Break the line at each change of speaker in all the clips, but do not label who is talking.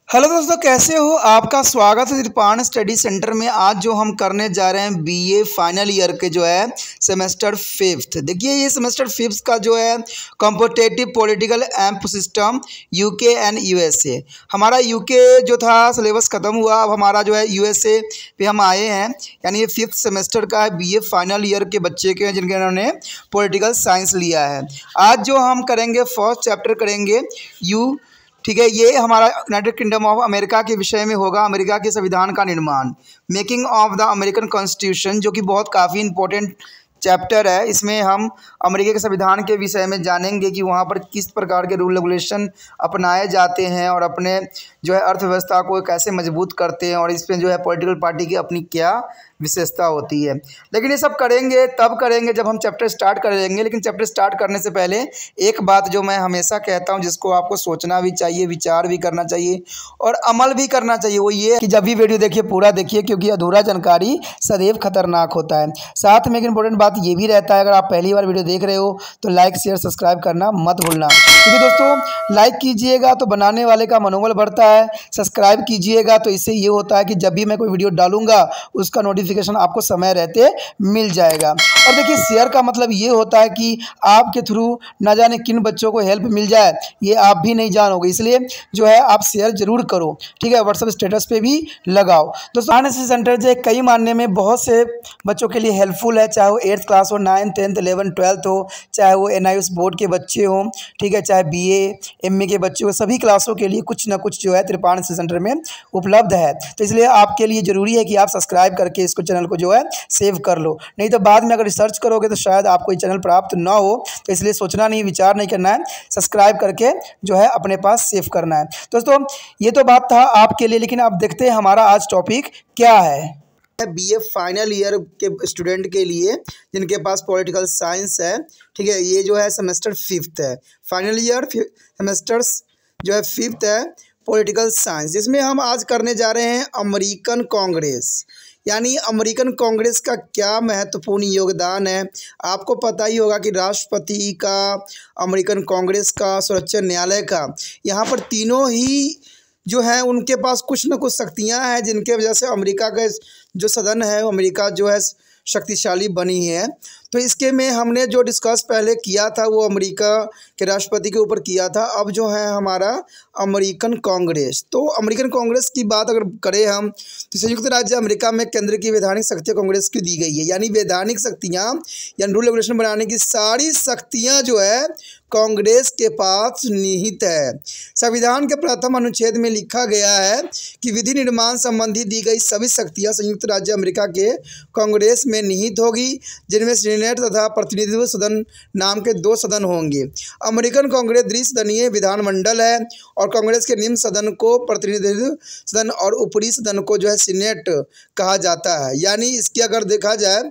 Hello दोस्तों, कैसे हो? आपका स्वागत है त्रिपाण स्टडी सेंटर में। आज जो हम करने जा रहे हैं बीए फाइनल ईयर के जो है सेमेस्टर फिफ्थ। देखिए, ये सेमेस्टर फिफ्थ का जो है competitive political and system UK and USA. हमारा यूके जो था सिलेबस ख़त्म हुआ, अब हमारा जो है यूएसए पे हम आए हैं। यानी ये फिफ्थ सेमेस्टर का है, बीए फाइनल ईयर के बच्चे के जिनके उन्होंने पॉलिटिकल साइंस लिया है। आज जो हम करेंगे फर्स्ट चैप्टर करेंगे ठीक है। ये हमारा यूनाइटेड किंगडम ऑफ अमेरिका के विषय में होगा। अमेरिका के संविधान का निर्माण, making of the American constitution, जो कि बहुत काफ़ी इंपॉर्टेंट चैप्टर है। इसमें हम अमेरिका के संविधान के विषय में जानेंगे कि वहाँ पर किस प्रकार के रूल रेगुलेशन अपनाए जाते हैं और अपने जो है अर्थव्यवस्था को कैसे मजबूत करते हैं, और इसमें जो है पॉलिटिकल पार्टी की अपनी क्या विशेषता होती है। लेकिन ये सब करेंगे तब करेंगे जब हम चैप्टर स्टार्ट करेंगे। लेकिन चैप्टर स्टार्ट करने से पहले एक बात जो मैं हमेशा कहता हूँ, जिसको आपको सोचना भी चाहिए, विचार भी करना चाहिए और अमल भी करना चाहिए, वो ये है कि जब भी वीडियो देखिए पूरा देखिए, क्योंकि अधूरा जानकारी सदैव खतरनाक होता है। साथ में एक इंपॉर्टेंट बात ये भी रहता है, अगर आप पहली बार वीडियो देख रहे हो तो लाइक शेयर सब्सक्राइब करना मत भूलना। क्योंकि दोस्तों लाइक कीजिएगा तो बनाने वाले का मनोबल बढ़ता है, सब्सक्राइब कीजिएगा तो इससे ये होता है कि जब भी मैं कोई वीडियो डालूंगा उसका नोटिफिकेशन आपको समय रहते मिल जाएगा। और देखिए, शेयर का मतलब ये होता है कि आपके थ्रू ना जाने किन बच्चों को हेल्प मिल जाए, ये आप भी नहीं जानोगे। इसलिए जो है आप शेयर जरूर करो, ठीक है। व्हाट्सएप स्टेटस पे भी लगाओ। दोस्तों एनएसएस सेंटर जो कई मानने में बहुत से बच्चों के लिए हेल्पफुल है, चाहे वो 8th क्लास हो, 9th 10th 11th 12th हो, चाहे वो एनआईएस बोर्ड के बच्चे हों, ठीक है, चाहे बीए एमए के बच्चे हो, सभी क्लासों के लिए कुछ ना कुछ जो है त्रिपाण एनएसएस सेंटर में उपलब्ध है। तो इसलिए आपके लिए ज़रूरी है कि आप सब्सक्राइब करके इसको चैनल को जो है सेव कर लो, नहीं तो बाद में अगर रिसर्च करोगे तो शायद आपको ये चैनल प्राप्त ना हो। तो इसलिए सोचना नहीं, विचार नहीं करना है, सब्सक्राइब करके जो है अपने पास सेव करना है। दोस्तों ये तो बात था आपके लिए, लेकिन आप देखते हैं हमारा आज टॉपिक क्या है। बीए फाइनल ईयर के स्टूडेंट के लिए जिनके पास पॉलिटिकल साइंस है, ठीक है, ये जो है सेमेस्टर फिफ्थ है। फाइनल ईयर सेमेस्टर्स जो है फिफ्थ है पॉलिटिकल साइंस, जिसमें हम आज करने जा रहे हैं अमेरिकन कांग्रेस। यानी अमेरिकन कांग्रेस का क्या महत्वपूर्ण योगदान है। आपको पता ही होगा कि राष्ट्रपति का, अमेरिकन कांग्रेस का, सुरक्षा न्यायालय का, यहाँ पर तीनों ही जो है उनके पास कुछ न कुछ शक्तियाँ हैं, जिनके वजह से अमेरिका का जो सदन है, अमेरिका जो है शक्तिशाली बनी है। तो इसके में हमने जो डिस्कस पहले किया था वो अमेरिका के राष्ट्रपति के ऊपर किया था। अब जो है हमारा अमेरिकन कांग्रेस, तो अमेरिकन कांग्रेस की बात अगर करें हम, तो संयुक्त राज्य अमेरिका में केंद्र की वैधानिक शक्तियाँ कांग्रेस को दी गई है। यानी वैधानिक शक्तियाँ यानी रूल रेगुलेशन बनाने की सारी शक्तियाँ जो है कांग्रेस के पास निहित है। संविधान के प्रथम अनुच्छेद में लिखा गया है कि विधि निर्माण संबंधी दी गई सभी शक्तियां संयुक्त राज्य अमेरिका के कांग्रेस में निहित होगी, जिनमें सीनेट तथा प्रतिनिधित्व सदन नाम के 2 सदन होंगे। अमेरिकन कांग्रेस द्विसदनीय विधानमंडल है और कांग्रेस के निम्न सदन को प्रतिनिधित्व सदन और ऊपरी सदन को जो है सीनेट कहा जाता है। यानी इसकी अगर देखा जाए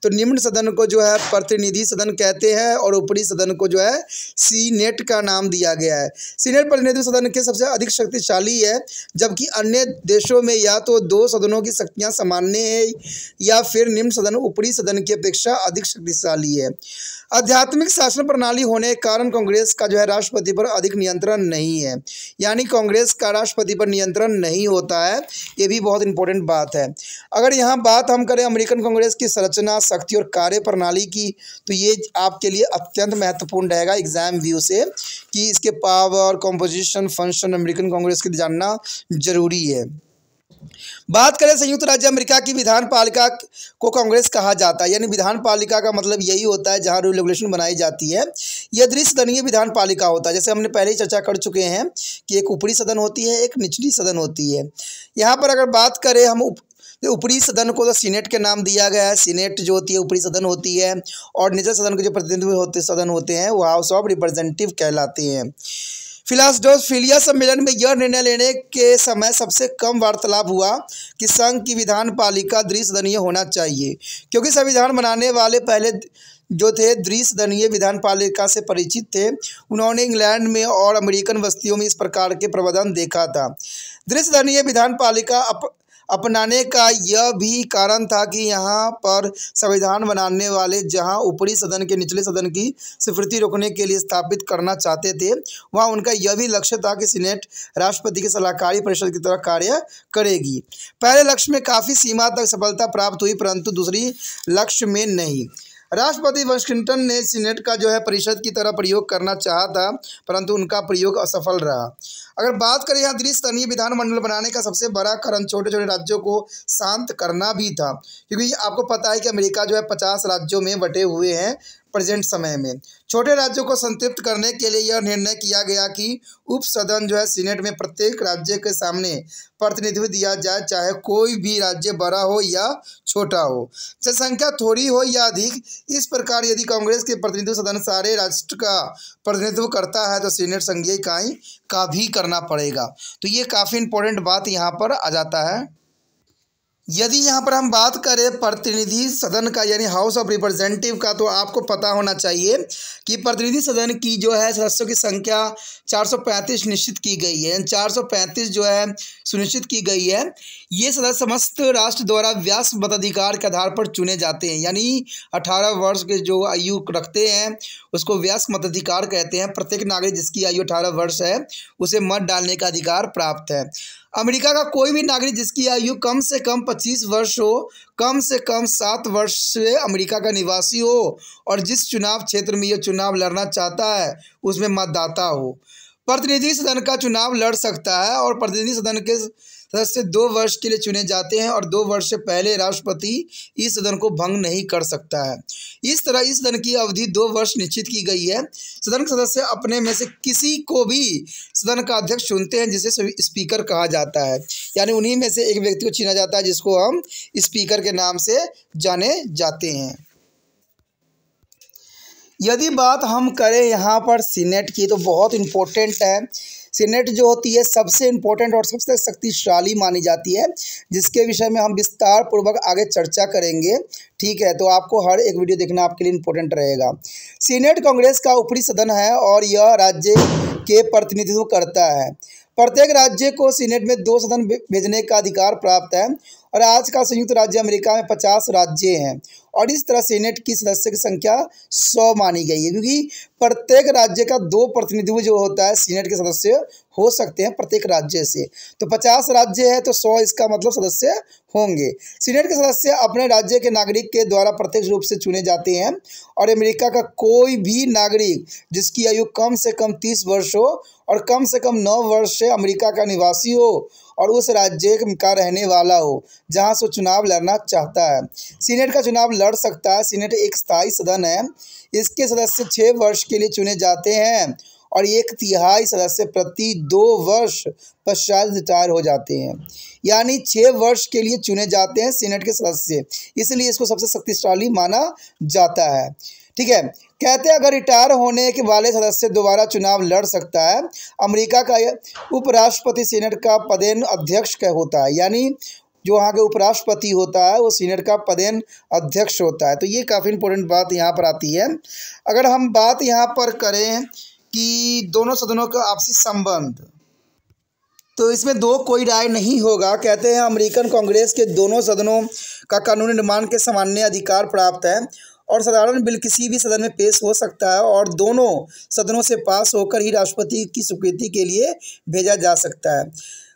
तो निम्न सदन को जो है प्रतिनिधि सदन कहते हैं और ऊपरी सदन को जो है सीनेट का नाम दिया गया है। सीनेट प्रतिनिधि सदन के सबसे अधिक शक्तिशाली है, जबकि अन्य देशों में या तो 2 सदनों की शक्तियां सामान्य है या फिर निम्न सदन ऊपरी सदन की अपेक्षा अधिक शक्तिशाली है। आध्यात्मिक शासन प्रणाली होने के कारण कांग्रेस का जो है राष्ट्रपति पर अधिक नियंत्रण नहीं है। यानी कांग्रेस का राष्ट्रपति पर नियंत्रण नहीं होता है, ये भी बहुत इंपॉर्टेंट बात है। अगर यहाँ बात हम करें अमेरिकन कांग्रेस की संरचना, शक्ति और कार्य प्रणाली की, तो ये आपके लिए अत्यंत महत्वपूर्ण रहेगा एग्जाम व्यू से, कि इसके power, composition, function American Congress के जानना जरूरी है। बात करें संयुक्त राज्य अमेरिका की विधान पालिका को कांग्रेस कहा जाता है। यानी विधान पालिका का मतलब यही होता है जहां रूल रेगुलेशन बनाई जाती है। यह द्विसदनीय विधान पालिका होता है, जैसे हमने पहले ही चर्चा कर चुके हैं कि एक ऊपरी सदन होती है, एक निचली सदन होती है। यहाँ पर अगर बात करें हम ऊपरी सदन को तो सीनेट के नाम दिया गया है। सीनेट जो होती है ऊपरी सदन होती है, और निचले सदन के जो प्रतिनिधित्व सदन होते हैं वो हाउस ऑफ रिप्रेजेंटेटिव कहलाते हैं। फिलाडेल्फिया सम्मेलन में यह निर्णय लेने के समय सबसे कम वार्तालाप हुआ कि संघ की विधान पालिका द्विसदनीय होना चाहिए, क्योंकि संविधान बनाने वाले पहले जो थे द्विसदनीय विधान पालिका से परिचित थे। उन्होंने इंग्लैंड में और अमेरिकन बस्तियों में इस प्रकार के प्रावधान देखा था। द्विसदनीय विधान पालिका अपनाने का यह भी कारण था कि यहाँ पर संविधान बनाने वाले जहाँ ऊपरी सदन के निचले सदन की स्वीकृति रोकने के लिए स्थापित करना चाहते थे, वहाँ उनका यह भी लक्ष्य था कि सीनेट राष्ट्रपति की सलाहकारी परिषद की तरह कार्य करेगी। पहले लक्ष्य में काफ़ी सीमा तक सफलता प्राप्त हुई, परंतु दूसरी लक्ष्य में नहीं। राष्ट्रपति वाशिंगटन ने सीनेट का जो है परिषद की तरह प्रयोग करना चाहा था, परंतु उनका प्रयोग असफल रहा। अगर बात करें यहाँ द्विस्तरीय विधानमंडल बनाने का सबसे बड़ा कारण छोटे छोटे राज्यों को शांत करना भी था, क्योंकि आपको पता है कि अमेरिका जो है 50 राज्यों में बटे हुए हैं प्रेजेंट समय में। छोटे राज्यों को संतृप्त करने के लिए यह निर्णय किया गया कि उप सदन जो है सीनेट में प्रत्येक राज्य के सामने प्रतिनिधित्व दिया जाए, चाहे कोई भी राज्य बड़ा हो या छोटा हो, जनसंख्या थोड़ी हो या अधिक। इस प्रकार यदि कांग्रेस के प्रतिनिधित्व सदन सारे राष्ट्र का प्रतिनिधित्व करता है तो सीनेट संघीय इकाई का भी करना पड़ेगा। तो ये काफ़ी इंपॉर्टेंट बात यहाँ पर आ जाता है। यदि यहाँ पर हम बात करें प्रतिनिधि सदन का यानी हाउस ऑफ रिप्रेजेंटेटिव का, तो आपको पता होना चाहिए कि प्रतिनिधि सदन की जो है सदस्यों की संख्या 435 निश्चित की गई है। 435 जो है सुनिश्चित की गई है। ये सदस्य समस्त राष्ट्र द्वारा व्यास मताधिकार के आधार पर चुने जाते हैं, यानी 18 वर्ष के जो आयु रखते हैं उसको व्यास मताधिकार कहते हैं। प्रत्येक नागरिक जिसकी आयु 18 वर्ष है उसे मत डालने का अधिकार प्राप्त है। अमेरिका का कोई भी नागरिक जिसकी आयु कम से कम 25 वर्ष हो, कम से कम 7 वर्ष से अमेरिका का निवासी हो और जिस चुनाव क्षेत्र में यह चुनाव लड़ना चाहता है उसमें मतदाता हो, प्रतिनिधि सदन का चुनाव लड़ सकता है। और प्रतिनिधि सदन के सदस्य 2 वर्ष के लिए चुने जाते हैं और 2 वर्ष से पहले राष्ट्रपति इस सदन को भंग नहीं कर सकता है। इस तरह इस सदन की अवधि 2 वर्ष निश्चित की गई है। सदन के सदस्य अपने में से किसी को भी सदन का अध्यक्ष चुनते हैं, जिसे स्पीकर कहा जाता है, यानी उन्हीं में से एक व्यक्ति को चुना जाता है जिसको हम स्पीकर के नाम से जाने जाते हैं। यदि बात हम करें यहाँ पर सीनेट की, तो बहुत इम्पोर्टेंट है। सीनेट जो होती है सबसे इम्पोर्टेंट और सबसे शक्तिशाली मानी जाती है, जिसके विषय में हम विस्तार पूर्वक आगे चर्चा करेंगे। ठीक है, तो आपको हर एक वीडियो देखना आपके लिए इम्पोर्टेंट रहेगा। सीनेट कांग्रेस का ऊपरी सदन है और यह राज्य के प्रतिनिधित्व करता है। प्रत्येक राज्य को सीनेट में 2 सदन भेजने का अधिकार प्राप्त है और आज का संयुक्त राज्य अमेरिका में 50 राज्य हैं और इस तरह सीनेट की सदस्य की संख्या 100 मानी गई है, क्योंकि प्रत्येक राज्य का 2 प्रतिनिधित्व जो होता है सीनेट के सदस्य हो सकते हैं प्रत्येक राज्य से। तो 50 राज्य है तो 100 इसका मतलब सदस्य होंगे। सीनेट के सदस्य अपने राज्य के नागरिक के द्वारा प्रत्यक्ष रूप से चुने जाते हैं और अमेरिका का कोई भी नागरिक जिसकी आयु कम से कम 30 वर्ष हो और कम से कम 9 वर्ष से अमेरिका का निवासी हो और उस राज्य का रहने वाला हो जहां से चुनाव लड़ना चाहता है, सीनेट का चुनाव लड़ सकता है। सीनेट एक स्थायी सदन है। इसके सदस्य 6 वर्ष के लिए चुने जाते हैं और 1/3 सदस्य प्रति 2 वर्ष पश्चात रिटायर हो जाते हैं, यानी 6 वर्ष के लिए चुने जाते हैं सीनेट के सदस्य, इसलिए इसको सबसे शक्तिशाली माना जाता है। ठीक है, कहते हैं अगर रिटायर होने के वाले सदस्य दोबारा चुनाव लड़ सकता है। अमेरिका का उपराष्ट्रपति सीनेट का पदेन अध्यक्ष होता है, यानी जो वहाँ के उपराष्ट्रपति होता है वो सीनेट का पदेन अध्यक्ष होता है। तो ये काफ़ी इंपॉर्टेंट बात यहाँ पर आती है। अगर हम बात यहाँ पर करें कि दोनों सदनों का आपसी संबंध, तो इसमें 2 कोई राय नहीं होगा। कहते हैं अमेरिकन कांग्रेस के दोनों सदनों का कानूनी निर्माण के सामान्य अधिकार प्राप्त है और साधारण बिल किसी भी सदन में पेश हो सकता है और दोनों सदनों से पास होकर ही राष्ट्रपति की स्वीकृति के लिए भेजा जा सकता है।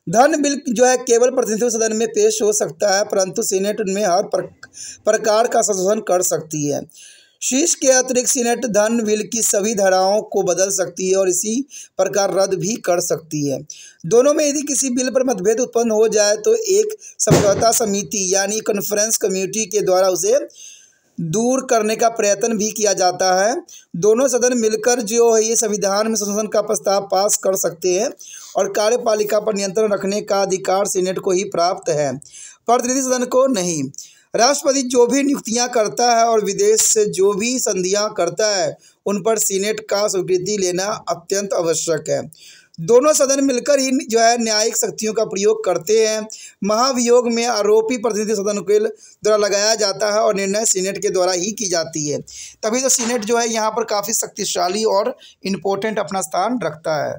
धन बिल जो है केवल प्रतिनिधित्व सदन में पेश हो सकता है, परंतु सीनेट उनमें हर प्रकार का संशोधन कर सकती है। शीर्ष के अतिरिक्त सीनेट धन बिल की सभी धाराओं को बदल सकती है और इसी प्रकार रद्द भी कर सकती है। दोनों में यदि किसी बिल पर मतभेद उत्पन्न हो जाए तो एक समझौता समिति यानी कॉन्फ्रेंस कमेटी के द्वारा उसे दूर करने का प्रयत्न भी किया जाता है। दोनों सदन मिलकर जो है ये संविधान में संशोधन का प्रस्ताव पास कर सकते हैं और कार्यपालिका पर नियंत्रण रखने का अधिकार सीनेट को ही प्राप्त है, प्रतिनिधि सदन को नहीं। राष्ट्रपति जो भी नियुक्तियां करता है और विदेश से जो भी संधियां करता है उन पर सीनेट का स्वीकृति लेना अत्यंत आवश्यक है। दोनों सदन मिलकर ही जो है न्यायिक शक्तियों का प्रयोग करते हैं। महाभियोग में आरोपी प्रतिनिधि सदन के द्वारा लगाया जाता है और निर्णय सीनेट के द्वारा ही की जाती है। तभी तो सीनेट जो है यहाँ पर काफ़ी शक्तिशाली और इम्पोर्टेंट अपना स्थान रखता है।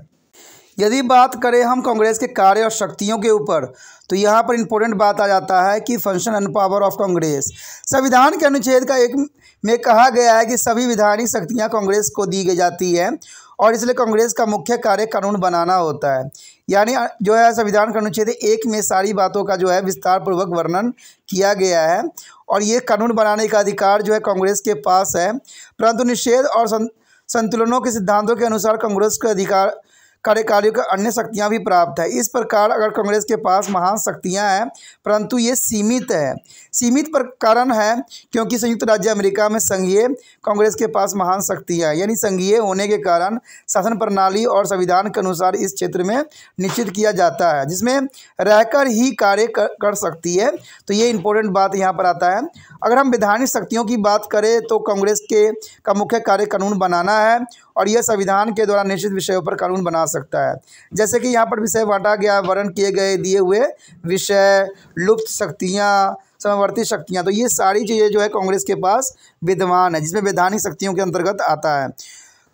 यदि बात करें हम कांग्रेस के कार्य और शक्तियों के ऊपर, तो यहाँ पर इम्पोर्टेंट बात आ जाता है कि function and power of Congress. संविधान के अनुच्छेद का 1 में कहा गया है कि सभी विधायिक शक्तियाँ कांग्रेस को दी गई जाती है और इसलिए कांग्रेस का मुख्य कार्य कानून बनाना होता है। यानी जो है संविधान का अनुच्छेद 1 में सारी बातों का जो है विस्तार पूर्वक वर्णन किया गया है और ये कानून बनाने का अधिकार जो है कांग्रेस के पास है। परंतु निषेध और संतुलनों के सिद्धांतों के अनुसार कांग्रेस के अधिकार कार्यकारियों का अन्य शक्तियां भी प्राप्त है। इस प्रकार अगर कांग्रेस के पास महान शक्तियां हैं परंतु ये सीमित है। सीमित पर कारण है क्योंकि संयुक्त राज्य अमेरिका में संघीय कांग्रेस के पास महान शक्तियां हैं, यानी संघीय होने के कारण शासन प्रणाली और संविधान के अनुसार इस क्षेत्र में निश्चित किया जाता है जिसमें रहकर ही कार्य कर सकती है। तो ये इंपॉर्टेंट बात यहाँ पर आता है। अगर हम वैधानिक शक्तियों की बात करें तो कांग्रेस का मुख्य कार्य कानून बनाना है और यह संविधान के द्वारा निश्चित विषयों पर कानून बना सकता है। जैसे कि यहाँ पर विषय बांटा गया, वर्णन किए गए दिए हुए विषय, लुप्त शक्तियाँ, समवर्ती शक्तियाँ, तो ये सारी चीज़ें जो है कांग्रेस के पास विद्यमान है जिसमें वैधानिक शक्तियों के अंतर्गत आता है।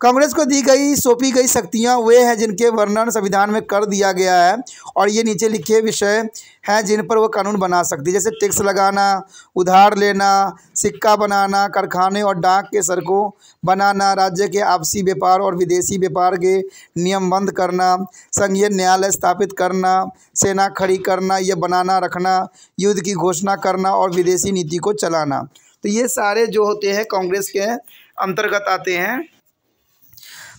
कांग्रेस को दी गई सौंपी गई शक्तियाँ वे हैं जिनके वर्णन संविधान में कर दिया गया है और ये नीचे लिखे विषय हैं जिन पर वो कानून बना सकती है, जैसे टैक्स लगाना, उधार लेना, सिक्का बनाना, कारखाने और डाक के सड़कों बनाना, राज्य के आपसी व्यापार और विदेशी व्यापार के नियम बंद करना, संघीय न्यायालय स्थापित करना, सेना खड़ी करना या बनाना रखना, युद्ध की घोषणा करना और विदेशी नीति को चलाना। तो ये सारे जो होते हैं कांग्रेस के अंतर्गत आते हैं।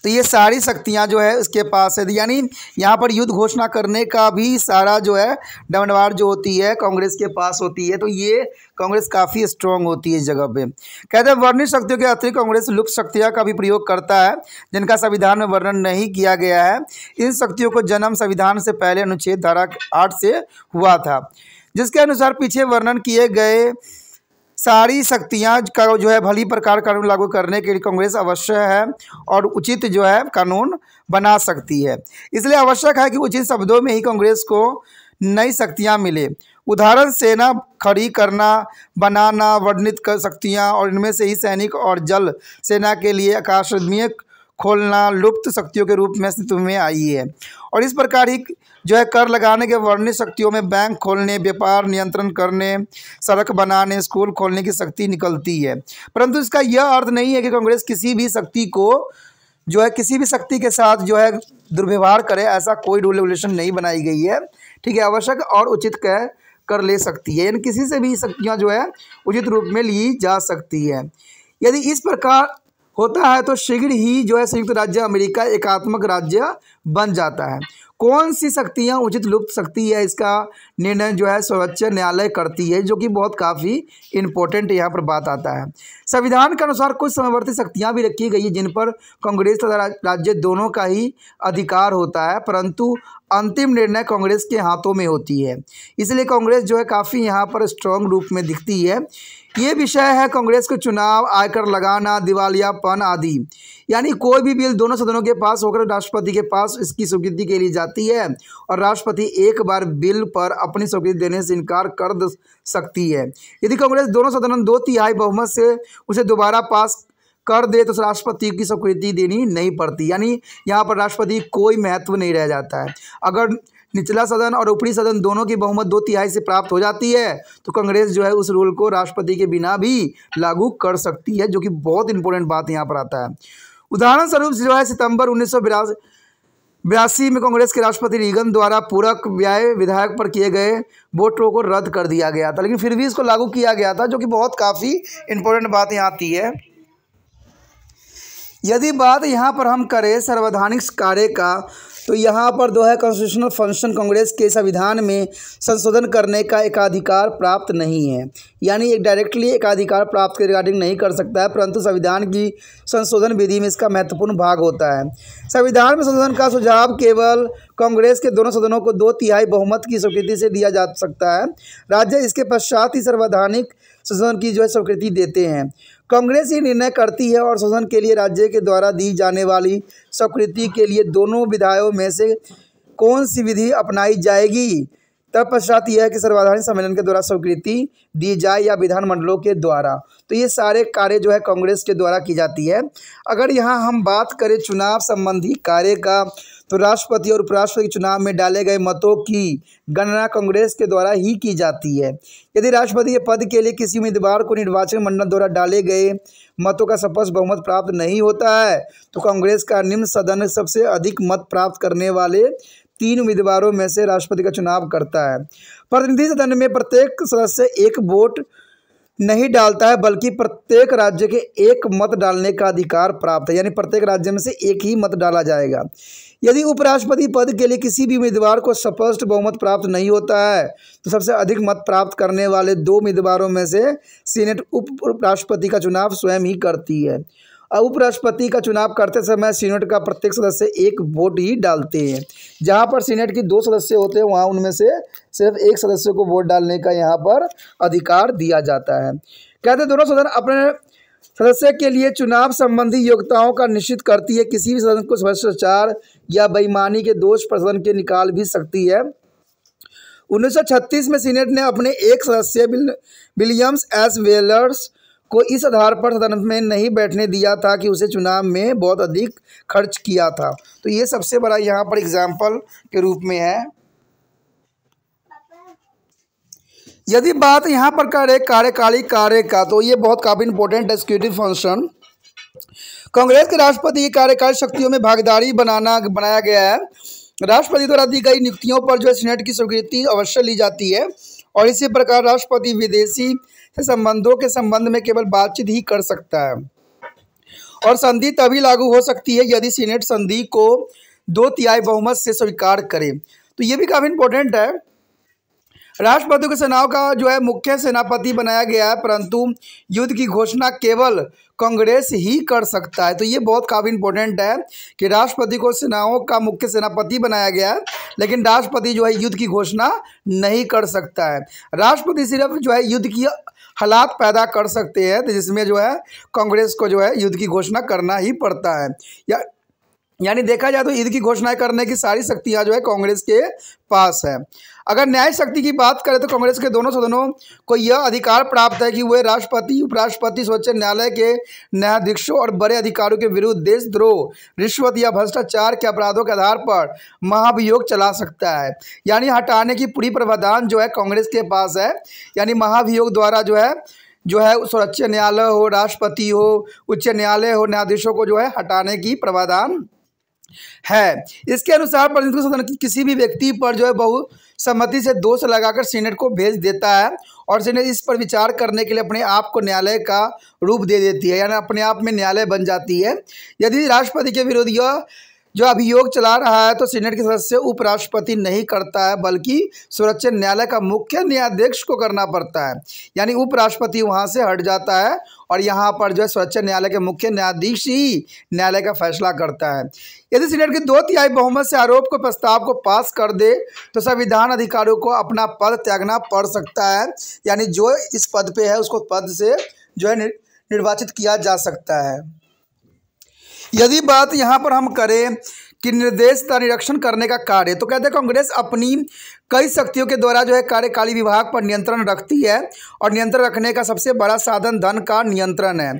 तो ये सारी शक्तियाँ जो है उसके पास है, यानी यहाँ पर युद्ध घोषणा करने का भी सारा जो है दमनवार जो होती है कांग्रेस के पास होती है। तो ये कांग्रेस काफ़ी स्ट्रांग होती है इस जगह पे। कहते हैं वर्णित शक्तियों के अतिरिक्त कांग्रेस लुप्त शक्तियाँ का भी प्रयोग करता है जिनका संविधान में वर्णन नहीं किया गया है। इन शक्तियों को जन्म संविधान से पहले अनुच्छेद धारा 8 से हुआ था जिसके अनुसार पीछे वर्णन किए गए सारी शक्तियाँ का जो है भली प्रकार कानून लागू करने के लिए कांग्रेस अवश्य है और उचित जो है कानून बना सकती है। इसलिए आवश्यक है कि उचित शब्दों में ही कांग्रेस को नई शक्तियाँ मिले। उदाहरण सेना खड़ी करना, बनाना, वर्णित कर शक्तियाँ और इनमें से ही सैनिक और जल सेना के लिए आकाशगमय खोलना लुप्त शक्तियों के रूप में अस्तित्व में आई है और इस प्रकार ही जो है कर लगाने के वर्णित शक्तियों में बैंक खोलने, व्यापार नियंत्रण करने, सड़क बनाने, स्कूल खोलने की शक्ति निकलती है। परंतु इसका यह अर्थ नहीं है कि कांग्रेस किसी भी शक्ति को जो है किसी भी शक्ति के साथ जो है दुर्व्यवहार करे, ऐसा कोई रूल रेगुलेशन नहीं बनाई गई है। ठीक है, आवश्यक और उचित कर ले सकती है, यानी किसी से भी शक्तियाँ जो है उचित रूप में ली जा सकती है। यदि इस प्रकार होता है तो शीघ्र ही जो है संयुक्त राज्य अमेरिका एकात्मक राज्य बन जाता है। कौन सी शक्तियाँ उचित लुप्त शक्ति है इसका निर्णय जो है सर्वोच्च न्यायालय करती है, जो कि बहुत काफ़ी इम्पोर्टेंट यहाँ पर बात आता है। संविधान के अनुसार कुछ समवर्ती शक्तियाँ भी रखी गई है जिन पर कांग्रेस तथा राज्य दोनों का ही अधिकार होता है, परंतु अंतिम निर्णय कांग्रेस के हाथों में होती है। इसलिए कांग्रेस जो है काफ़ी यहाँ पर स्ट्रॉन्ग रूप में दिखती है। ये विषय है कांग्रेस को चुनाव, आयकर लगाना, दिवालियापन आदि, यानी कोई भी बिल दोनों सदनों के पास होकर राष्ट्रपति के पास इसकी स्वीकृति के लिए जाती है और राष्ट्रपति एक बार बिल पर अपनी स्वीकृति देने से इनकार कर सकती है। यदि कांग्रेस दोनों सदनों 2/3 बहुमत से उसे दोबारा पास कर दे तो राष्ट्रपति की स्वीकृति देनी नहीं पड़ती, यानी यहाँ पर राष्ट्रपति कोई महत्व नहीं रह जाता है। अगर निचला सदन और ऊपरी सदन दोनों की बहुमत 2/3 से प्राप्त हो जाती है तो कांग्रेस जो है उस रूल को राष्ट्रपति के बिना भी लागू कर सकती है, जो कि बहुत इंपॉर्टेंट बात यहाँ पर आता है। उदाहरण स्वरूप जो है सितंबर 1982 में कांग्रेस के राष्ट्रपति रीगन द्वारा पूरक व्यय विधायक पर किए गए वोटों को रद्द कर दिया गया था, लेकिन फिर भी इसको लागू किया गया था, जो कि बहुत काफ़ी इंपॉर्टेंट बात यहाँ आती है। यदि बात यहाँ पर हम करें संवैधानिक कार्य का, तो यहाँ पर जो है कॉन्स्टिट्यूशनल फंक्शन कांग्रेस के संविधान में संशोधन करने का एकाधिकार प्राप्त नहीं है, यानी एक डायरेक्टली एकाधिकार प्राप्त के रिगार्डिंग नहीं कर सकता है, परंतु संविधान की संशोधन विधि में इसका महत्वपूर्ण भाग होता है। संविधान में संशोधन का सुझाव केवल कांग्रेस के दोनों सदनों को 2/3 बहुमत की स्वीकृति से दिया जा सकता है। राज्य इसके पश्चात ही संवैधानिक संशोधन की जो है स्वीकृति देते हैं। कांग्रेस ये निर्णय करती है और संशोधन के लिए राज्य के द्वारा दी जाने वाली स्वीकृति के लिए दोनों विधायों में से कौन सी विधि अपनाई जाएगी। तत्पश्चात यह है कि सर्वसाधारण सम्मेलन के द्वारा स्वीकृति दी जाए या विधानमंडलों के द्वारा। तो ये सारे कार्य जो है कांग्रेस के द्वारा की जाती है। अगर यहाँ हम बात करें चुनाव संबंधी कार्य का, तो राष्ट्रपति और उपराष्ट्रपति के चुनाव में डाले गए मतों की गणना कांग्रेस के द्वारा ही की जाती है। यदि राष्ट्रपति के पद के लिए किसी उम्मीदवार को निर्वाचन मंडल द्वारा डाले गए मतों का स्पष्ट बहुमत प्राप्त नहीं होता है तो कांग्रेस का निम्न सदन में सबसे अधिक मत प्राप्त करने वाले 3 उम्मीदवारों में से राष्ट्रपति का चुनाव करता है। प्रतिनिधि सदन में प्रत्येक सदस्य एक वोट नहीं डालता है, बल्कि प्रत्येक राज्य के एक मत डालने का अधिकार प्राप्त है, यानी प्रत्येक राज्य में से एक ही मत डाला जाएगा। यदि उपराष्ट्रपति पद के लिए किसी भी उम्मीदवार को स्पष्ट बहुमत प्राप्त नहीं होता है तो सबसे अधिक मत प्राप्त करने वाले 2 उम्मीदवारों में से सीनेट उपराष्ट्रपति का चुनाव स्वयं ही करती है। अब उपराष्ट्रपति का चुनाव करते समय सीनेट का प्रत्येक सदस्य एक वोट ही डालते हैं। जहां पर सीनेट की 2 सदस्य होते हैं वहां उनमें से सिर्फ एक सदस्य को वोट डालने का यहां पर अधिकार दिया जाता है। कहते दोनों सदन अपने सदस्य के लिए चुनाव संबंधी योग्यताओं का निश्चित करती है। किसी भी सदन को भ्रष्टाचार या बेईमानी के दोष पर सदन के निकाल भी सकती है। 1936 में सीनेट ने अपने एक सदस्य विलियम्स एस वेलर्स को इस आधार पर सदन में नहीं बैठने दिया था कि उसे चुनाव में बहुत अधिक खर्च किया था। तो ये सबसे बड़ा यहाँ पर एग्जाम्पल के रूप में है। यदि बात यहाँ पर करें कार्यकाली कार्य का तो ये बहुत काफ़ी इंपॉर्टेंट एग्जीक्यूटिव फंक्शन। कांग्रेस के राष्ट्रपति की कार्यकाल शक्तियों में भागीदारी बनाया गया है। राष्ट्रपति द्वारा दी गई नियुक्तियों पर जो है सीनेट की स्वीकृति अवश्य ली जाती है और इसी प्रकार राष्ट्रपति विदेशी संबंधों के संबंध में केवल बातचीत ही कर सकता है और संधि तभी लागू हो सकती है यदि सीनेट संधि को 2/3 बहुमत से स्वीकार करे। तो ये भी काफ़ी इंपॉर्टेंट है। राष्ट्रपति को सेनाओं का जो है मुख्य सेनापति बनाया गया है, परंतु युद्ध की घोषणा केवल कांग्रेस ही कर सकता है। तो ये बहुत काफ़ी इंपॉर्टेंट है कि राष्ट्रपति को सेनाओं का मुख्य सेनापति बनाया गया है, लेकिन राष्ट्रपति जो है युद्ध की घोषणा नहीं कर सकता है। राष्ट्रपति सिर्फ जो है युद्ध की हालात पैदा कर सकते हैं, तो जिसमें जो है कांग्रेस को जो है युद्ध की घोषणा करना ही पड़ता है। यानी देखा जाए तो युद्ध की घोषणा करने की सारी शक्तियाँ जो है कांग्रेस के पास है। अगर न्याय शक्ति की बात करें तो कांग्रेस के दोनों सदनों को यह अधिकार प्राप्त है कि वे राष्ट्रपति, उपराष्ट्रपति, सर्वोच्च न्यायालय के न्यायाधीशों और बड़े अधिकारियों के विरुद्ध देशद्रोह, रिश्वत या भ्रष्टाचार के अपराधों के आधार पर महाभियोग चला सकता है। यानी हटाने की पूरी प्रावधान जो है कांग्रेस के पास है। यानी महाभियोग द्वारा जो है सर्वोच्च न्यायालय हो, राष्ट्रपति हो, उच्च न्यायालय हो, न्यायाधीशों को जो है हटाने की प्रावधान है। इसके अनुसार प्रतिनिधि सदन की किसी भी व्यक्ति पर जो है बहुसम्मति से दोष लगाकर सीनेट को भेज देता है और सीनेट इस पर विचार करने के लिए अपने आप को न्यायालय का रूप दे देती है, यानी अपने आप में न्यायालय बन जाती है। यदि राष्ट्रपति के विरुद्ध यह जो अभियोग चला रहा है तो सीनेट के सदस्य उपराष्ट्रपति नहीं करता है, बल्कि सर्वोच्च न्यायालय का मुख्य न्यायाधीश को करना पड़ता है। यानी उपराष्ट्रपति वहां से हट जाता है और यहाँ पर जो है सर्वोच्च न्यायालय के मुख्य न्यायाधीश ही न्यायालय का फैसला करता है। यदि सीनेट के 2/3 बहुमत से आरोप को प्रस्ताव को पास कर दे तो संविधान अधिकारियों को अपना पद त्यागना पड़ सकता है। यानी जो इस पद पे है उसको पद से जो है निर्वाचित किया जा सकता है। यदि बात यहाँ पर हम करें कि निर्देश का निरीक्षण करने का कार्य, तो कहते हैं कांग्रेस अपनी कई शक्तियों के द्वारा जो है कार्यकाली विभाग पर नियंत्रण रखती है और नियंत्रण रखने का सबसे बड़ा साधन धन का नियंत्रण है।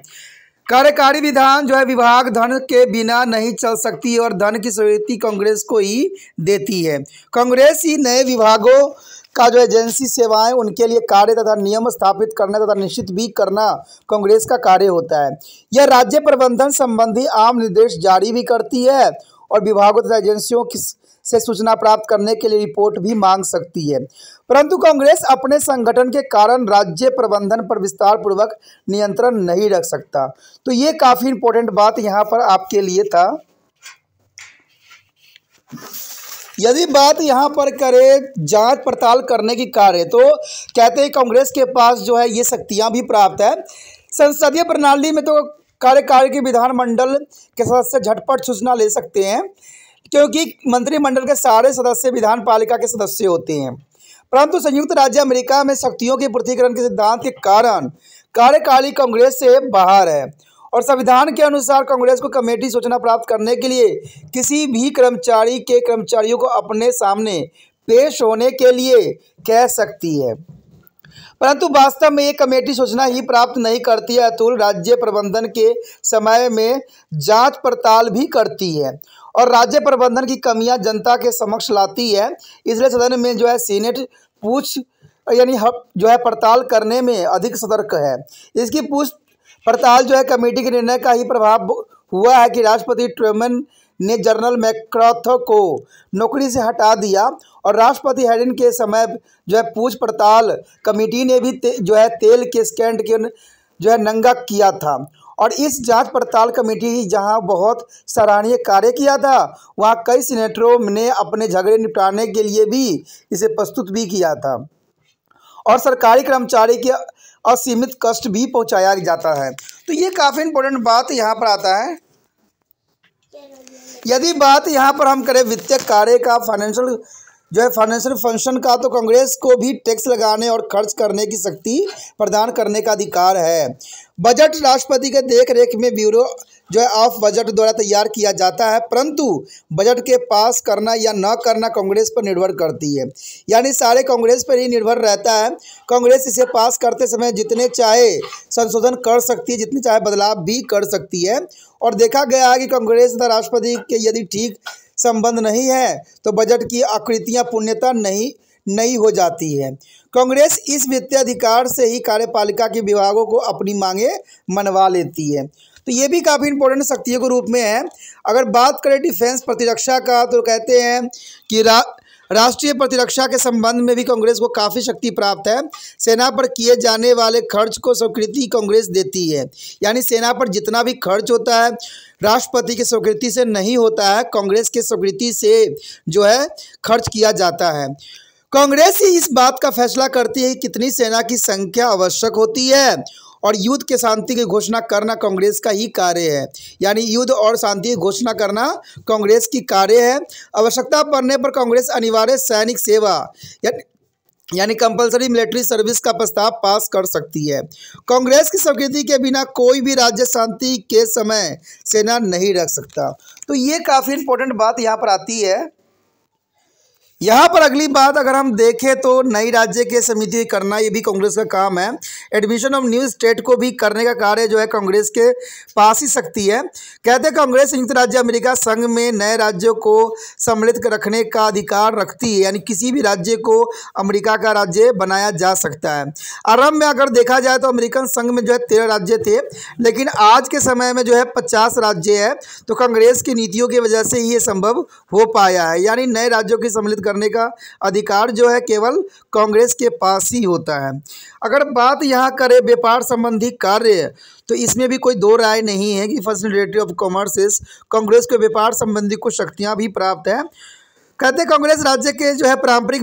कार्यकारी विधान जो है विभाग धन के बिना नहीं चल सकती और धन की स्वीकृति कांग्रेस को ही देती है। कांग्रेस ही नए विभागों का जो एजेंसी सेवाएं उनके लिए कार्य तथा नियम स्थापित करना तथा निश्चित भी करना कांग्रेस का कार्य होता है। यह राज्य प्रबंधन संबंधी आम निर्देश जारी भी करती है और विभागों तथा एजेंसियों से सूचना प्राप्त करने के लिए रिपोर्ट भी मांग सकती है। परंतु कांग्रेस अपने संगठन के कारण राज्य प्रबंधन पर विस्तार पूर्वक नियंत्रण नहीं रख सकता। तो ये काफ़ी इंपॉर्टेंट बात यहाँ पर आपके लिए था। यदि बात यहाँ पर करें जांच पड़ताल करने की कार्य, तो कहते हैं कांग्रेस के पास जो है ये शक्तियाँ भी प्राप्त है। संसदीय प्रणाली में तो कार्यकारी के विधानमंडल के सदस्य झटपट सूचना ले सकते हैं, क्योंकि मंत्रिमंडल के सारे सदस्य विधान पालिका के सदस्य होते हैं। परंतु संयुक्त राज्य अमेरिका में शक्तियों के पृथकीकरण के सिद्धांत के कारण कार्यकाली कांग्रेस से बाहर है और संविधान के अनुसार कांग्रेस को कमेटी सूचना प्राप्त करने के लिए किसी भी कर्मचारियों को अपने सामने पेश होने के लिए कह सकती है। परंतु वास्तव में ये कमेटी सूचना ही प्राप्त नहीं करती है, अतुल राज्य प्रबंधन के समय में जांच पड़ताल भी करती है और राज्य प्रबंधन की कमियां जनता के समक्ष लाती है। इसलिए सदन में जो है सीनेट पूछ यानी जो है पड़ताल करने में अधिक सतर्क है। इसकी पूछ पड़ताल जो है कमेटी के निर्णय का ही प्रभाव हुआ है कि राष्ट्रपति ट्रूमैन ने जनरल मैकार्थर को नौकरी से हटा दिया और राष्ट्रपति हैरिस के समय जो है पूछ पड़ताल कमेटी ने भी जो है तेल के स्कैंड के जो है नंगा किया था। और इस जांच पड़ताल कमेटी जहां बहुत सराहनीय कार्य किया था, वहां कई सीनेटरों ने अपने झगड़े निपटाने के लिए भी इसे प्रस्तुत भी किया था और सरकारी कर्मचारी के असीमित कष्ट भी पहुंचाया जाता है। तो ये काफ़ी इंपॉर्टेंट बात यहाँ पर आता है। यदि बात यहाँ पर हम करें वित्तीय कार्य का, फाइनेंशियल फंक्शन का, तो कांग्रेस को भी टैक्स लगाने और खर्च करने की शक्ति प्रदान करने का अधिकार है। बजट राष्ट्रपति के देख रेख में ब्यूरो जो है ऑफ बजट द्वारा तैयार किया जाता है, परंतु बजट के पास करना या न करना कांग्रेस पर निर्भर करती है, यानी सारे कांग्रेस पर ही निर्भर रहता है। कांग्रेस इसे पास करते समय जितने चाहे संशोधन कर सकती है, जितने चाहे बदलाव भी कर सकती है। और देखा गया है कि कांग्रेस तथा राष्ट्रपति के यदि ठीक संबंध नहीं है तो बजट की आकृतियां पूर्णतः नहीं हो जाती है। कांग्रेस इस वित्तीय अधिकार से ही कार्यपालिका के विभागों को अपनी मांगे मनवा लेती है। तो ये भी काफ़ी इंपॉर्टेंट शक्तियों के रूप में है। अगर बात करें डिफेंस प्रतिरक्षा का, तो कहते हैं कि राष्ट्रीय प्रतिरक्षा के संबंध में भी कांग्रेस को काफ़ी शक्ति प्राप्त है। सेना पर किए जाने वाले खर्च को स्वीकृति कांग्रेस देती है, यानी सेना पर जितना भी खर्च होता है राष्ट्रपति की स्वीकृति से नहीं होता है, कांग्रेस के स्वीकृति से जो है खर्च किया जाता है। कांग्रेस ही इस बात का फैसला करती है कि कितनी सेना की संख्या आवश्यक होती है और युद्ध के शांति की घोषणा करना कांग्रेस का ही कार्य है, यानी युद्ध और शांति की घोषणा करना कांग्रेस की कार्य है। आवश्यकता पड़ने पर कांग्रेस अनिवार्य सैनिक सेवा यानी कंपलसरी मिलिट्री सर्विस का प्रस्ताव पास कर सकती है। कांग्रेस की स्वीकृति के बिना कोई भी राज्य शांति के समय सेना नहीं रख सकता। तो ये काफ़ी इंपॉर्टेंट बात यहाँ पर आती है। यहाँ पर अगली बात अगर हम देखें तो नई राज्य के समिति करना, ये भी कांग्रेस का काम है। एडमिशन ऑफ न्यू स्टेट को भी करने का कार्य जो है कांग्रेस के पास ही शक्ति है। कहते हैं कांग्रेस संयुक्त राज्य अमेरिका संघ में नए राज्यों को सम्मिलित रखने का अधिकार रखती है, यानी किसी भी राज्य को अमेरिका का राज्य बनाया जा सकता है। आरंभ में अगर देखा जाए तो अमेरिकन संघ में जो है 13 राज्य थे, लेकिन आज के समय में जो है 50 राज्य है। तो कांग्रेस की नीतियों की वजह से ये संभव हो पाया है, यानी नए राज्यों की सम्मिलित करने का अधिकार जो है केवल कांग्रेस के पास ही होता है। अगर बात यहाँ करें व्यापार संबंधी कार्य, तो इसमें भी कोई दो राय नहीं है कि फैसिलिटेटर ऑफ कॉमर्स कांग्रेस को व्यापार संबंधी कुछ शक्तियाँ भी प्राप्त है। कहते हैं कांग्रेस राज्य के जो है पारंपरिक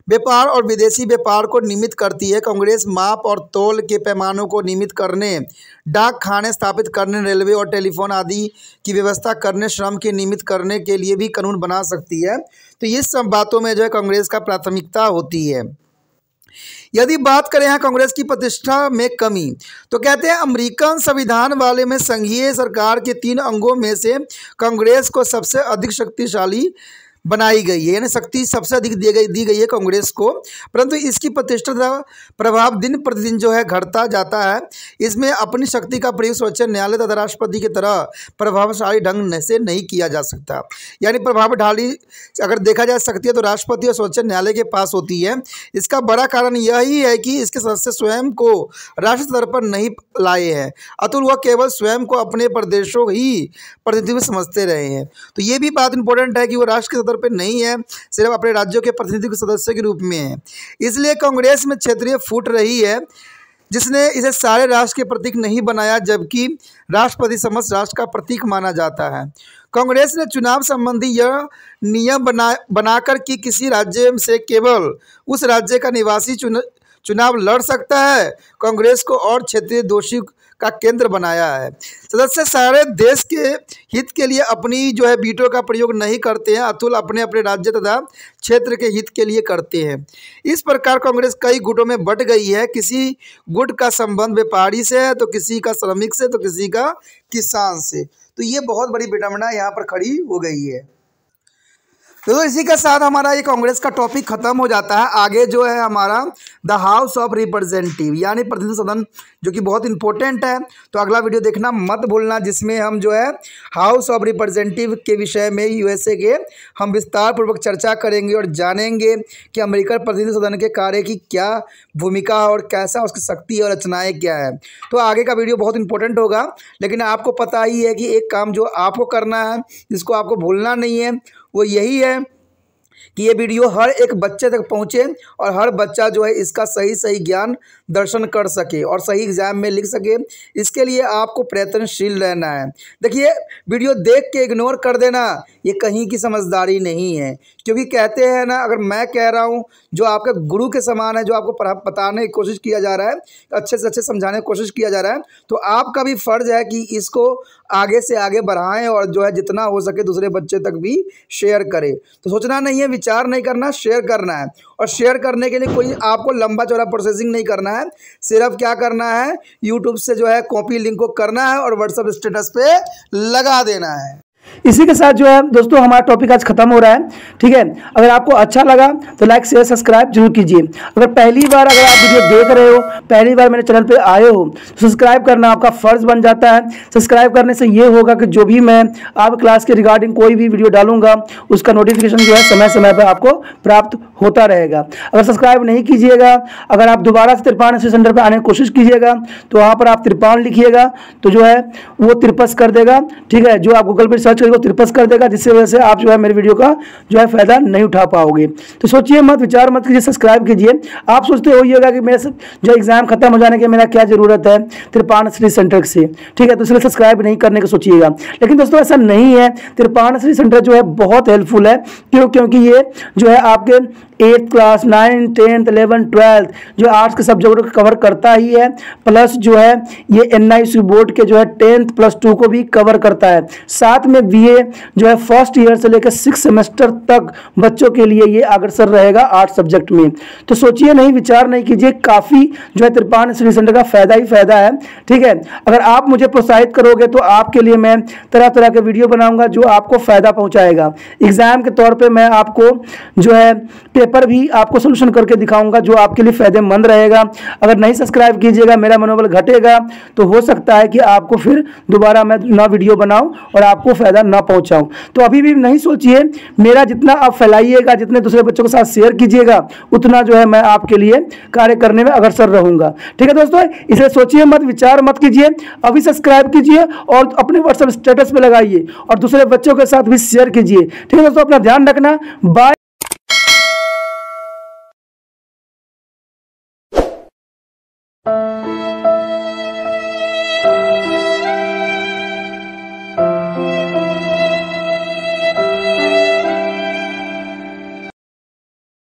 व्यापार और विदेशी व्यापार को नियमित करती है। कांग्रेस माप और तौल के पैमानों को नियमित करने, डाक खाने स्थापित करने, रेलवे और टेलीफोन आदि की व्यवस्था करने, श्रम के नियमित करने के लिए भी कानून बना सकती है। तो ये सब बातों में जो है कांग्रेस का प्राथमिकता होती है। यदि बात करें यहाँ कांग्रेस की प्रतिष्ठा में कमी, तो कहते हैं अमेरिकन संविधान वाले में संघीय सरकार के 3 अंगों में से कांग्रेस को सबसे अधिक शक्तिशाली बनाई गई है, यानी शक्ति सबसे अधिक दी गई है कांग्रेस को। परंतु इसकी प्रतिष्ठा का प्रभाव दिन प्रतिदिन जो है घटता जाता है। इसमें अपनी शक्ति का प्रयोग सर्वोच्च न्यायालय तथा राष्ट्रपति की तरह प्रभावशाली ढंग से नहीं किया जा सकता, यानी प्रभावशाली अगर देखा जाए शक्ति है तो राष्ट्रपति और सर्वोच्च न्यायालय के पास होती है। इसका बड़ा कारण यही है कि इसके सदस्य स्वयं को राष्ट्र स्तर पर नहीं लाए हैं, अतुल वह केवल स्वयं को अपने प्रदेशों ही प्रतिनिधित्व समझते रहे हैं। तो ये भी बात इंपॉर्टेंट है कि वो राष्ट्र के पे नहीं है, सिर्फ अपने राज्यों के प्रतिनिधि के सदस्य के रूप में है। इसलिए कांग्रेस में क्षेत्रीय फूट रही है, जिसने इसे सारे राष्ट्र के प्रतीक नहीं बनाया, जबकि राष्ट्रपति समस्त राष्ट्र का प्रतीक माना जाता है। कांग्रेस ने चुनाव संबंधी यह नियम बनाकर कि किसी राज्य से केवल उस राज्य का निवासी चुनाव लड़ सकता है, कांग्रेस को और क्षेत्रीय दोषी का केंद्र बनाया है। सदस्य सारे देश के हित के लिए अपनी जो है वीटो का प्रयोग नहीं करते हैं, अतुल अपने अपने राज्य तथा क्षेत्र के हित के लिए करते हैं। इस प्रकार कांग्रेस कई गुटों में बट गई है। किसी गुट का संबंध व्यापारी से है, तो किसी का श्रमिक से, तो किसी का किसान से। तो ये बहुत बड़ी विडंबना यहाँ पर खड़ी हो गई है। तो इसी के साथ हमारा ये कांग्रेस का टॉपिक खत्म हो जाता है। आगे जो है हमारा द हाउस ऑफ रिप्रेजेंटेटिव यानी प्रतिनिधि सदन, जो कि बहुत इंपॉर्टेंट है। तो अगला वीडियो देखना मत भूलना, जिसमें हम जो है हाउस ऑफ रिप्रेजेंटेटिव के विषय में यूएसए के हम विस्तार पूर्वक चर्चा करेंगे और जानेंगे कि अमेरिकन प्रतिनिधि सदन के कार्य की क्या भूमिका है और कैसा उसकी शक्ति और रचनाएँ क्या है। तो आगे का वीडियो बहुत इंपॉर्टेंट होगा, लेकिन आपको पता ही है कि एक काम जो आपको करना है, जिसको आपको भूलना नहीं है, वो यही है कि ये वीडियो हर एक बच्चे तक पहुँचे और हर बच्चा जो है इसका सही सही ज्ञान दर्शन कर सके और सही एग्जाम में लिख सके। इसके लिए आपको प्रयत्नशील रहना है। देखिए, वीडियो देख के इग्नोर कर देना ये कहीं की समझदारी नहीं है, क्योंकि कहते हैं ना, अगर मैं कह रहा हूँ जो आपके गुरु के समान है, जो आपको बताने की कोशिश किया जा रहा है, अच्छे से अच्छे समझाने की कोशिश किया जा रहा है, तो आपका भी फ़र्ज़ है कि इसको आगे से आगे बढ़ाएं और जो है जितना हो सके दूसरे बच्चे तक भी शेयर करें। तो सोचना नहीं है, विचार नहीं करना, शेयर करना है। और शेयर करने के लिए कोई आपको लंबा चौड़ा प्रोसेसिंग नहीं करना है। सिर्फ क्या करना है, यूट्यूब से जो है कॉपी लिंक को करना है और व्हाट्सएप स्टेटस पे लगा देना है।
इसी के साथ जो है दोस्तों हमारा टॉपिक आज खत्म हो रहा है। ठीक है, अगर आपको अच्छा लगा तो लाइक शेयर सब्सक्राइब जरूर कीजिए। अगर पहली बार अगर आप वीडियो देख रहे हो, पहली बार मेरे चैनल पे आए हो, तो सब्सक्राइब करना आपका फर्ज बन जाता है। सब्सक्राइब करने से ये होगा कि जो भी मैं आप क्लास के रिगार्डिंग कोई भी वीडियो डालूंगा उसका नोटिफिकेशन जो है समय समय पर आपको प्राप्त होता रहेगा। अगर सब्सक्राइब नहीं कीजिएगा, अगर आप दोबारा से त्रिपाण स्टडी सेंटर पर आने की कोशिश कीजिएगा तो वहाँ पर आप त्रिपाण लिखिएगा तो जो है वो तिरपस कर देगा। ठीक है, जो आप गूगल पर सर्च करेगा तिरपस कर देगा, जिससे वजह से आप जो है मेरे वीडियो का जो है फायदा नहीं उठा पाओगे। तो सोचिए मत, विचार मत कीजिए, सब्सक्राइब कीजिए। आप सोचते होइएगा कि मेरे जो एग्जाम खत्म हो जाने के मेरा क्या जरूरत है त्रिपाण स्टडी सेंटर से। ठीक है, तो इसलिए सब्सक्राइब नहीं करने को सोचिएगा, लेकिन दोस्तों ऐसा नहीं है। त्रिपाण स्टडी सेंटर जो है बहुत हेल्पफुल है। क्योंकि ये जो है आपके 8th class 9th 10th 11th 12th जो आर्ट्स के सब्जेक्ट को कवर करता ही है, प्लस जो है ये NIC बोर्ड के जो है 10th प्लस 2 को भी कवर करता है। साथ में BA जो है फर्स्ट ईयर से लेकर 6 सेमेस्टर तक बच्चों के लिए ये अग्रसर रहेगा आर्ट्स सब्जेक्ट में। तो सोचिए नहीं, विचार नहीं कीजिए, काफ़ी जो है त्रिपाण स्टडी सेंटर का फायदा ही फायदा है। ठीक है, अगर आप मुझे प्रोत्साहित करोगे तो आपके लिए मैं तरह तरह के वीडियो बनाऊंगा जो आपको फायदा पहुंचाएगा। एग्जाम के तौर पर मैं आपको जो है पेपर भी आपको सोल्यूशन करके दिखाऊंगा जो आपके लिए फायदेमंद रहेगा। अगर नहीं सब्सक्राइब कीजिएगा, मेरा मनोबल घटेगा, तो हो सकता है कि आपको फिर दोबारा मैं ना वीडियो बनाऊं और आपको फायदा ना पहुंचाऊं। तो अभी भी नहीं सोचिए, मेरा जितना आप फैलाइएगा, जितने दूसरे बच्चों के साथ शेयर कीजिएगा, उतना जो है मैं आपके लिए कार्य करने में अग्रसर रहूंगा। ठीक है दोस्तों, इसलिए सोचिए मत, विचार मत कीजिए, अभी सब्सक्राइब कीजिए और अपने व्हाट्सएप स्टेटस पे लगाइए और दूसरे बच्चों के साथ भी शेयर कीजिए। ठीक है दोस्तों, अपना ध्यान रखना। बाय।